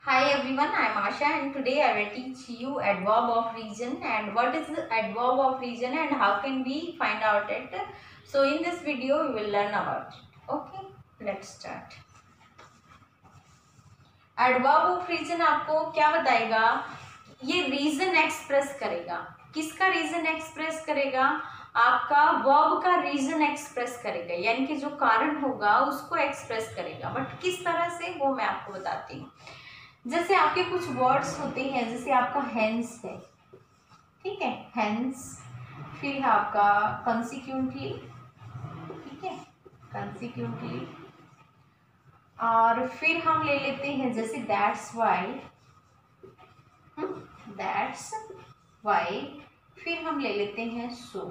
Hi everyone, I am Asha and today I will teach you adverb of reason and what is the adverb of reason and how can we find out it. So in this video we will learn about it. Okay, let's start. Adverb of reason आपको क्या बताएगा? ये reason express करेगा. किसका reason express करेगा? आपका verb का reason express करेगा, यानी कि जो कारण होगा उसको एक्सप्रेस करेगा. बट किस तरह से वो मैं आपको बताती हूँ. जैसे आपके कुछ वर्ड्स होते हैं, जैसे आपका हेंस है, ठीक है, हेंस, फिर है आपका कंसिक्वेंटली, ठीक है, कंसिक्वेंटली, और फिर हम ले लेते हैं जैसे दैट्स वाई, दैट्स वाई, फिर हम ले लेते हैं सो,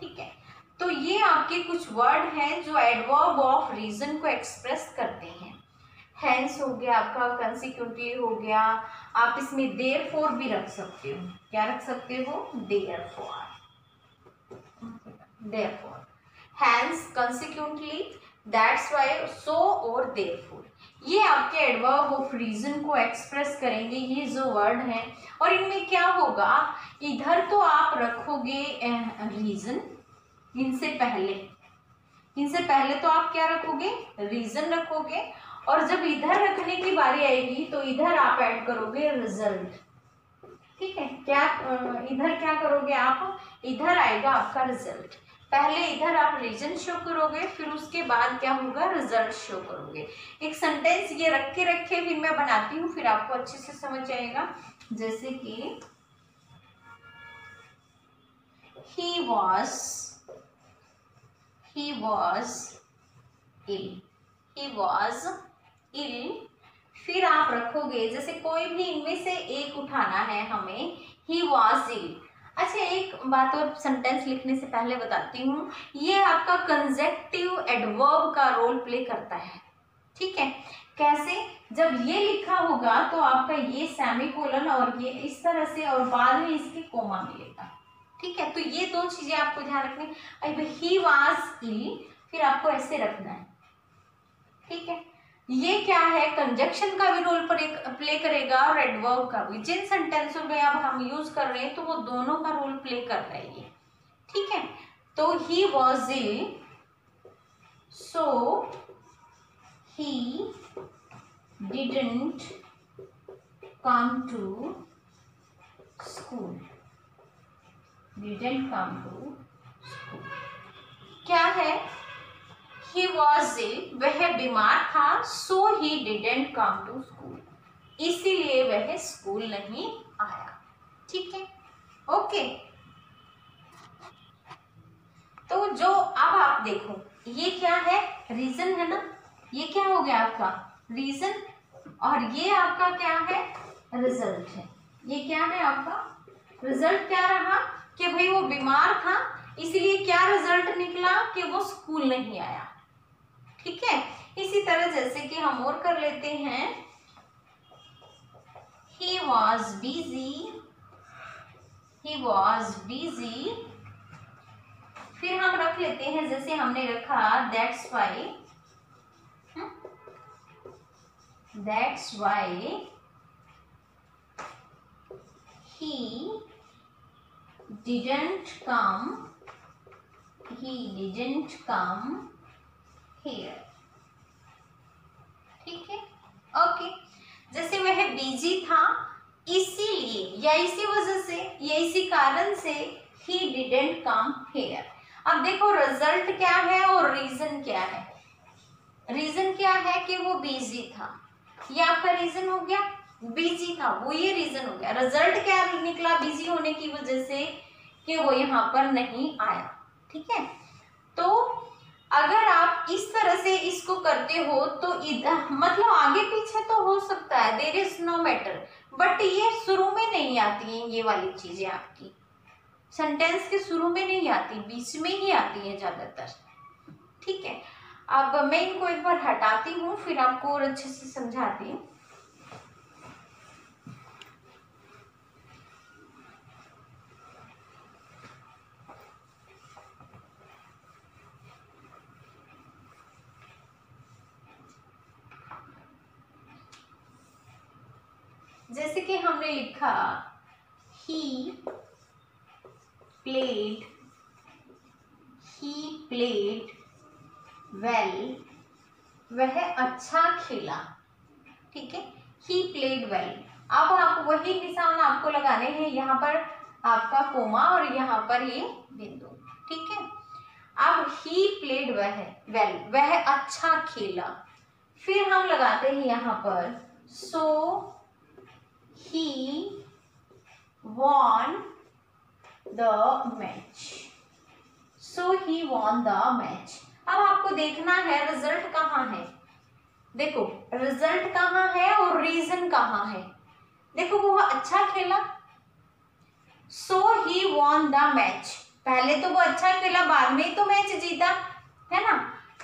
ठीक है. तो ये आपके कुछ वर्ड हैं जो एडवर्ब ऑफ रीजन को एक्सप्रेस करते हैं. हेंस हो गया आपका, कंसिक्वेंटली हो गया. आप इसमें देयरफॉर भी रख सकते हो. क्या रख सकते हो? Therefore, therefore, hence, consequently, that's why, so और देयरफॉर. ये आपके एडवर्ब ऑफ रीजन को एक्सप्रेस करेंगे, ये जो वर्ड हैं. और इनमें क्या होगा, इधर तो आप रखोगे रीजन, इनसे पहले तो आप क्या रखोगे? रीजन रखोगे. और जब इधर रखने की बारी आएगी तो इधर आप ऐड करोगे रिजल्ट, ठीक है. क्या इधर क्या करोगे आप? इधर आएगा आपका रिजल्ट. पहले इधर आप रीजन शो करोगे, फिर उसके बाद क्या होगा? रिजल्ट शो करोगे. एक सेंटेंस ये रखे फिर मैं बनाती हूँ, फिर आपको अच्छे से समझ जाएगा. जैसे कि he was ill, फिर आप रखोगे, जैसे कोई भी इनमें से एक उठाना है हमें. he was ill. अच्छा, एक बात और सेंटेंस लिखने से पहले बताती हूँ, ये आपका कंजक्टिव एडवर्ब का रोल प्ले करता है, ठीक है. कैसे? जब ये लिखा होगा तो आपका ये सेमीकोलन और ये इस तरह से, और बाद में इसके कोमा मिलेगा, ठीक है. तो ये दो चीजें आपको ध्यान रखनी. अब ही वाज इल, फिर आपको ऐसे रखना है, ठीक है. ये क्या है? कंजक्शन का भी रोल प्ले करेगा और एडवर्ब का भी. जिन सेंटेंसों में अब हम यूज कर रहे हैं तो वो दोनों का रोल प्ले कर रहा है ये, ठीक है. तो he was ill, so he didn't come to school, didn't come to school. क्या है? He was ill, वह बीमार था. So he didn't come to school, इसीलिए वह स्कूल नहीं आया, ठीक है. ओके, तो जो अब आप देखो, ये क्या है? रीजन है ना. ये क्या हो गया आपका? रीजन. और ये आपका क्या है? रिजल्ट है. ये क्या है आपका? रिजल्ट क्या रहा कि भाई वो बीमार था, इसलिए क्या रिजल्ट निकला कि वो स्कूल नहीं आया, ठीक है. इसी तरह जैसे कि हम और कर लेते हैं, he was busy, फिर हम रख लेते हैं, जैसे हमने रखा that's why he didn't come here, ठीक है. ओके, जैसे वह बिजी था इसीलिए, या इसी वजह से, या इसी कारण से he didn't come here. अब देखो, रिजल्ट क्या है और रीजन क्या है? रीजन क्या है कि वो बिजी था, ये आपका रीजन हो गया. बिजी था वो, ये रीजन हो गया. रिजल्ट क्या निकला बिजी होने की वजह से कि वो यहाँ पर नहीं आया, ठीक है. तो अगर आप इस तरह से इसको करते हो तो इधर मतलब आगे पीछे तो हो सकता है, there is no matter, but ये शुरू में नहीं आती हैं. ये वाली चीजें आपकी सेंटेंस के शुरू में नहीं आती, बीच में ही आती है ज्यादातर, ठीक है. अब मैं इनको एक बार हटाती हूँ, फिर आपको और अच्छे से समझाती हूँ. जैसे कि हमने लिखा he played well, वह अच्छा खेला, ठीक है, he played well। अब आप वही निशान आपको लगाने हैं, यहाँ पर आपका कोमा और यहाँ पर ये बिंदु, ठीक है। अब he played well, वह अच्छा खेला, फिर हम लगाते हैं यहाँ पर so he won the match, so he won the match। अब आपको देखना है रिजल्ट कहाँ है, देखो रिजल्ट कहाँ है और रीजन कहाँ है। देखो वो अच्छा खेला, so he won the match, पहले तो वो अच्छा खेला, बाद में तो मैच जीता, है ना।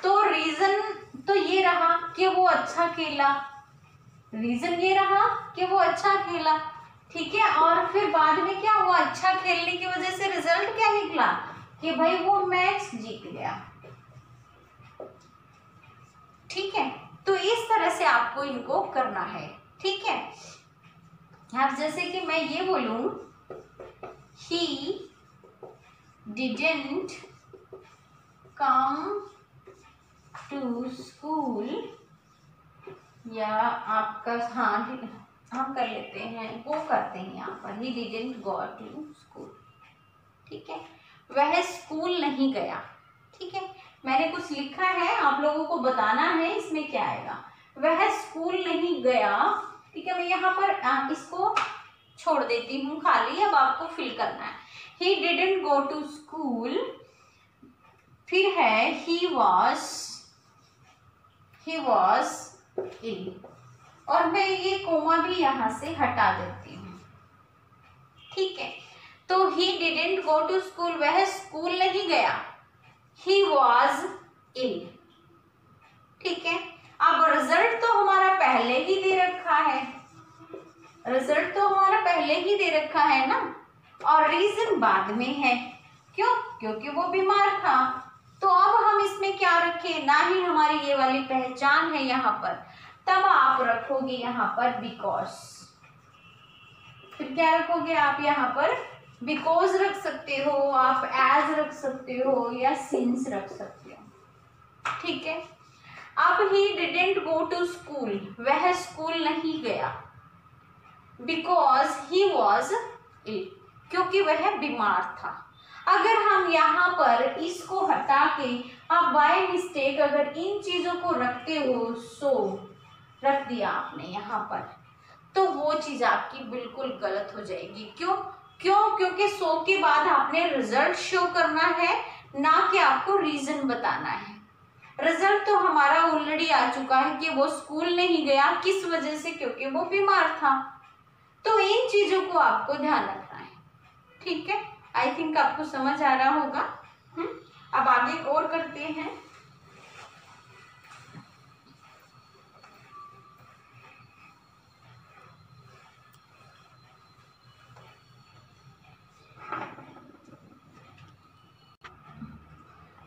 तो रीजन तो ये रहा कि वो अच्छा खेला, रीजन ये रहा कि वो अच्छा खेला, ठीक है। और फिर बाद में क्या हुआ, अच्छा खेलने की वजह से रिजल्ट क्या निकला कि भाई वो मैच जीत गया, ठीक है। तो इस तरह से आपको इनको करना है, ठीक है। अब जैसे कि मैं ये बोलूं he didn't come to school, या आपका हाँ हम कर लेते हैं, वो करते हैं यहाँ पर he didn't go to school, ठीक है, वह स्कूल नहीं गया, ठीक है। मैंने कुछ लिखा है, आप लोगों को बताना है इसमें क्या आएगा, वह स्कूल नहीं गया, ठीक है। मैं यहाँ पर इसको छोड़ देती हूँ खाली, अब आपको फिल करना है। he didn't go to school, फिर है he was ill, और मैं ये कोमा भी यहाँ से हटा देती हूँ, ठीक है। तो he didn't go to school, वह स्कूल नहीं गया, he was ill, ठीक है। अब रिजल्ट तो हमारा पहले ही दे रखा है, रिजल्ट तो हमारा पहले ही दे रखा है ना, और रीजन बाद में है, क्यों, क्योंकि वो बीमार था। तो अब हम इसमें क्या रखें, ना ही हमारी ये वाली पहचान है यहाँ पर, तब आप रखोगे यहाँ पर बिकॉज, फिर क्या रखोगे आप यहाँ पर, बिकॉज रख सकते हो आप, एज रख सकते हो, या सिंस रख सकते हो, ठीक है। अब he didn't go to school, वह स्कूल नहीं गया, because he was ill, क्योंकि वह बीमार था। अगर हम यहाँ पर इसको हटा के आप बाय मिस्टेक अगर इन चीजों को रखते हो, सो रख दिया आपने यहाँ पर, तो वो चीज आपकी बिल्कुल गलत हो जाएगी। क्यों, क्योंकि सो के बाद आपने रिजल्ट शो करना है, ना कि आपको रीजन बताना है। रिजल्ट तो हमारा ऑलरेडी आ चुका है कि वो स्कूल नहीं गया, किस वजह से, क्योंकि वो बीमार था। तो इन चीजों को आपको ध्यान रखना है, ठीक है। आई थिंक आपको समझ आ रहा होगा। अब आगे और करते हैं।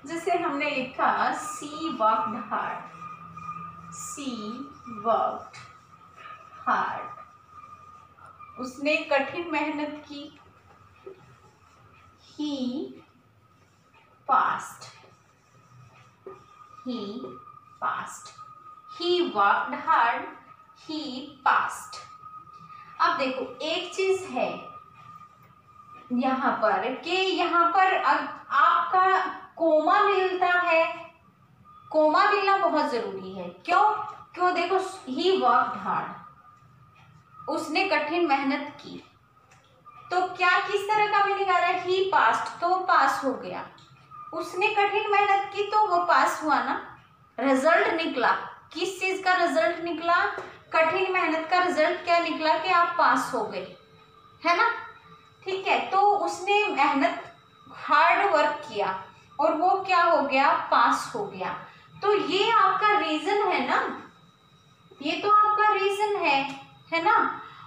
जैसे हमने लिखा सी वर्कड हार्ड, सी वर्कड हार्ड, उसने कठिन मेहनत की, he passed, he worked hard, he passed। अब देखो एक चीज है यहाँ पर कि यहाँ पर आपका कोमा मिलता है, कोमा मिलना बहुत जरूरी है। क्यों देखो he worked hard, उसने कठिन मेहनत की, तो क्या किस तरह का मीनिंग आ रहा है, ही पास्ट, तो वो पास हो गया, उसने कठिन मेहनत की तो वो पास हुआ ना। रिजल्ट निकला, किस चीज का रिजल्ट निकला, कठिन मेहनत का रिजल्ट क्या निकला कि आप पास हो गए, है ना, ठीक है। तो उसने मेहनत हार्ड वर्क किया और वो क्या हो गया, पास हो गया। तो ये आपका रीजन है ना, ये तो आपका रीजन है ना,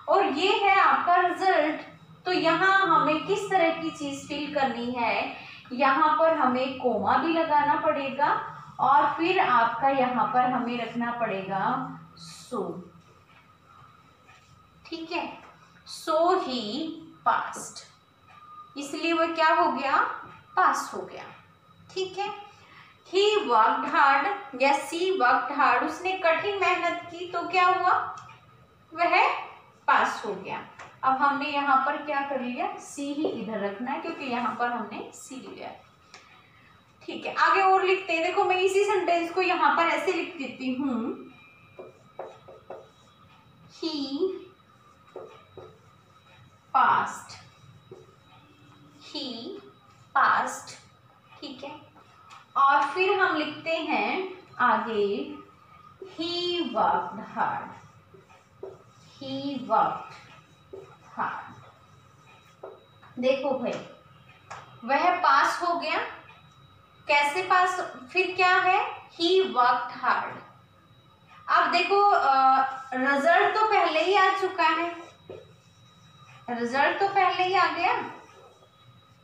और ये है आपका रिजल्ट। तो यहाँ हमें किस तरह की चीज फिल करनी है, यहाँ पर हमें कोमा भी लगाना पड़ेगा और फिर आपका यहाँ पर हमें रखना पड़ेगा सो, ठीक है, सो ही पास्ड, इसलिए वो क्या हो गया, पास हो गया। ठीक है, ही वर्कड हार्ड या सी वर्कड हार्ड, उसने कठिन मेहनत की तो क्या हुआ, वह पास हो गया। अब हमने यहाँ पर क्या कर लिया, सी ही इधर रखना है क्योंकि यहाँ पर हमने सी लिया है। ठीक है, आगे और लिखते हैं। देखो मैं इसी सेंटेंस को यहाँ पर ऐसे लिख देती हूँ, ही पास्ट, ही पास्ट। ठीक है, और फिर हम लिखते हैं आगे he worked hard, he worked hard. देखो भाई, वह पास हो गया, कैसे पास, फिर क्या है, ही वर्कड हार्ड। अब देखो रिजल्ट तो पहले ही आ चुका है, रिजल्ट तो पहले ही आ गया,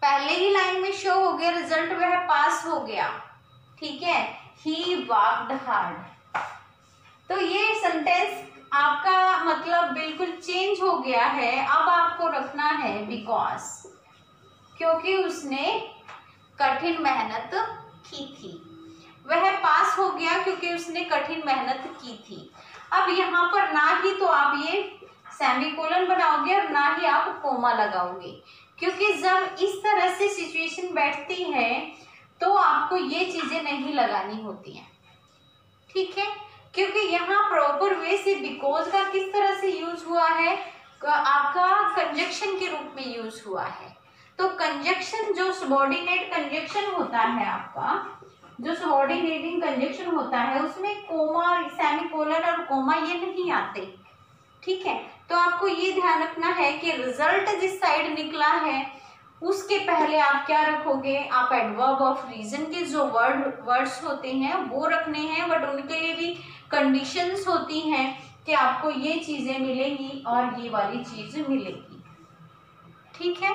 पहले ही लाइन में शो हो गया रिजल्ट, वह पास हो गया। ठीक है, ही वर्कड हार्ड। तो ये सेंटेंस आपका मतलब बिल्कुल चेंज हो गया है। अब आपको रखना है बिकॉज, क्योंकि उसने कठिन मेहनत की थी, वह पास हो गया क्योंकि उसने कठिन मेहनत की थी। अब यहाँ पर ना ही तो आप ये सेमीकोलन बनाओगे और ना ही आप कोमा लगाओगे, क्योंकि जब इस तरह से सिचुएशन बैठती है तो आपको ये चीजें नहीं लगानी होती हैं। ठीक है, क्योंकि यहाँ प्रॉपर वे से बिकॉज का किस तरह से यूज हुआ है, आपका कंजक्शन के रूप में यूज हुआ है। तो कंजक्शन जो सबऑर्डिनेट कंजक्शन होता है, आपका जो सबऑर्डिनेटिंग कंजक्शन होता है, उसमें कोमा, सेमीकोलन और कोमा ये नहीं आते। ठीक है, तो आपको ये ध्यान रखना है कि रिजल्ट जिस साइड निकला है उसके पहले आप क्या रखोगे, आप एडवर्ब ऑफ रीजन के जो वर्ड्स होते हैं वो रखने हैं, बट उनके लिए भी कंडीशंस होती हैं कि आपको ये चीजें मिलेंगी और ये वाली चीज मिलेगी। ठीक है,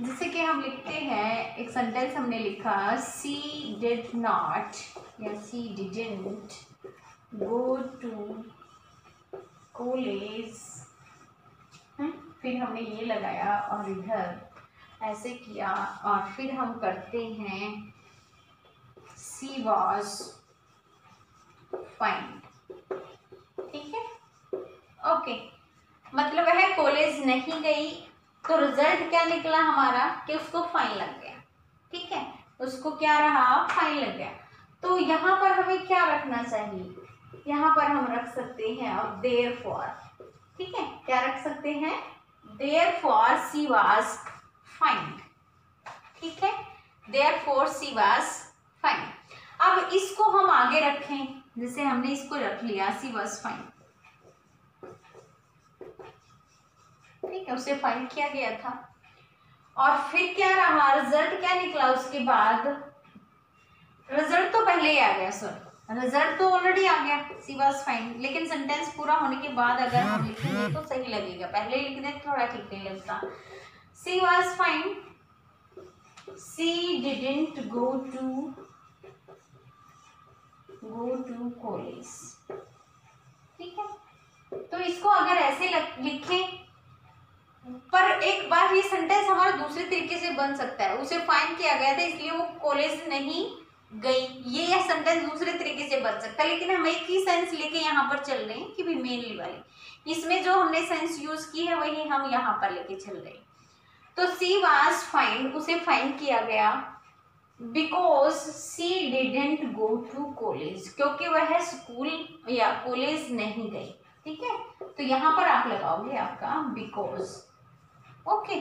जैसे कि हम लिखते हैं, एक सेंटेंस हमने लिखा, सी डिड नॉट या she didn't go to college, फिर हमने ये लगाया और इधर ऐसे किया, और फिर हम करते हैं सी वॉज फाइन। ठीक है, ओके, मतलब वह कॉलेज नहीं गई, तो रिजल्ट क्या निकला हमारा कि उसको फाइन लग गया। ठीक है, उसको क्या रहा, फाइन लग गया। तो यहाँ पर हमें क्या रखना चाहिए, यहाँ पर हम रख सकते हैं अब देयरफॉर। ठीक है, क्या रख सकते हैं, देयरफॉर शी वाज फाइंड। ठीक है, देयरफॉर शी वाज फाइंड। अब इसको हम आगे रखें, जैसे हमने इसको रख लिया, शी वाज फाइंड। ठीक है, उसे फाइंड किया गया था, और फिर क्या रहा, रिजल्ट क्या निकला उसके बाद, रिजल्ट तो पहले ही आ गया, सर रिजल्ट तो ऑलरेडी आ गया, शी वाज फाइन, लेकिन सेंटेंस पूरा होने के बाद अगर हम लिखेंगे तो सही लगेगा, पहले लिख दें थोड़ा ठीक नहीं लगता। She was fine, she didn't go to college. ठीक है, तो इसको अगर ऐसे लिखें, पर एक बार ये सेंटेंस हमारा दूसरे तरीके से बन सकता है, उसे फाइन किया गया था इसलिए वो कॉलेज नहीं गई, ये सेंटेंस दूसरे तरीके से बन सकता है, लेकिन हम एक ही सेंस लेके यहाँ पर चल रहे हैं कि भी मेनली वाली, इसमें जो हमने सेंस यूज की है वही हम यहाँ पर लेके चल रहे हैं। तो सी वाज फाइन, उसे फाइन किया गया, because she didn't go to college, क्योंकि वह स्कूल या कॉलेज नहीं गई। ठीक है, तो यहाँ पर आप लगाओगे आपका बिकॉज। ओके,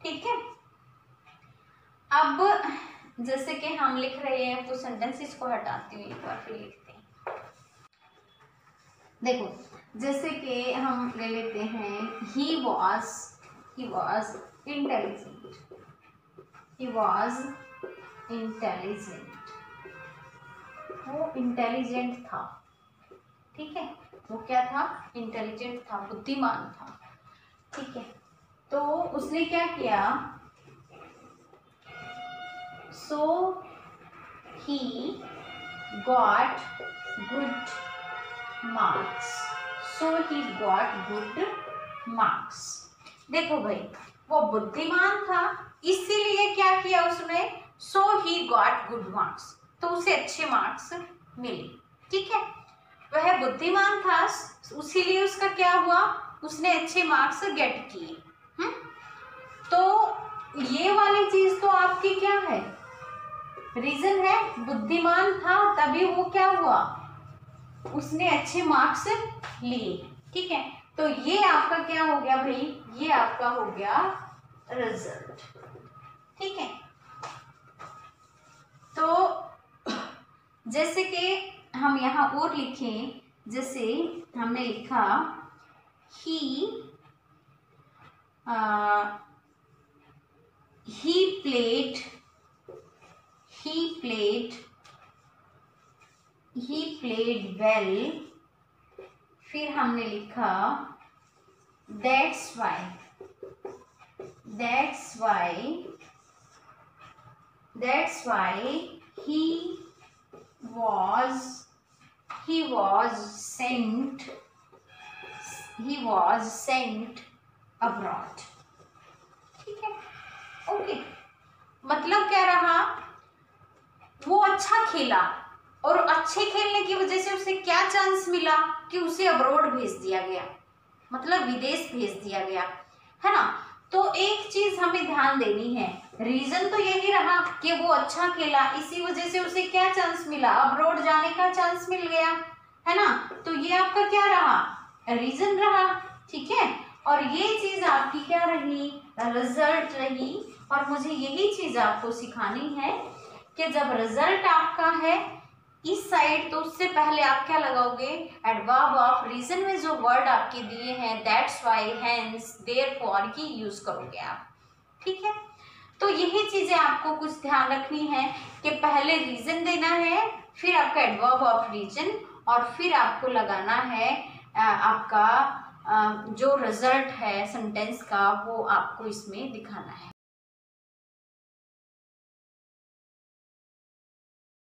ठीक है। अब जैसे कि हम लिख रहे हैं तो सेंटेंसेस को हटाती हूँ, एक बार फिर लिखते हैं। देखो, जैसे कि हम ले लेते हैं, he was intelligent, he was intelligent, वो इंटेलिजेंट था। ठीक है, वो क्या था, इंटेलिजेंट था, बुद्धिमान था। ठीक है, तो उसने क्या किया, so he got good marks, so he got good marks. देखो भाई, वो बुद्धिमान था इसीलिए क्या किया उसने, सो ही गॉट गुड मार्क्स, तो उसे अच्छे मार्क्स मिले। ठीक है, वह बुद्धिमान था इसीलिए उसका क्या हुआ, उसने अच्छे मार्क्स गेट किए। तो ये वाली चीज तो आपकी क्या है, रीजन है, बुद्धिमान था तभी वो क्या हुआ, उसने अच्छे मार्क्स लिए। ठीक है, तो ये आपका क्या हो गया भाई, ये आपका हो गया रिजल्ट। ठीक है, तो जैसे कि हम यहाँ और लिखें, जैसे हमने लिखा he played well, फिर हमने लिखा that's why he was sent abroad। ठीक है, ओके, मतलब क्या रहा, वो अच्छा खेला और अच्छे खेलने की वजह से उसे क्या चांस मिला कि उसे अब्रॉड भेज दिया गया, मतलब विदेश भेज दिया गया, है ना। तो एक चीज हमें ध्यान देनी है, रीजन तो यही रहा कि वो अच्छा खेला, इसी वजह से उसे क्या चांस मिला, अब्रॉड जाने का चांस मिल गया, है ना। तो ये आपका क्या रहा, रीजन रहा। ठीक है, और ये चीज आपकी क्या रही, रिजल्ट रही। और मुझे यही चीज आपको सिखानी है कि जब रिजल्ट आपका है इस साइड, तो उससे पहले आप क्या लगाओगे, एडवर्ब ऑफ रीजन में जो वर्ड आपके दिए हैं दैट्स व्हाई, हेंस, देयरफॉर की यूज करोगे आप। ठीक है, तो यही चीजें आपको कुछ ध्यान रखनी है कि पहले रीजन देना है, फिर आपका एडवर्ब ऑफ रीजन, और फिर आपको लगाना है आपका जो रिजल्ट है सेंटेंस का, वो आपको इसमें दिखाना है।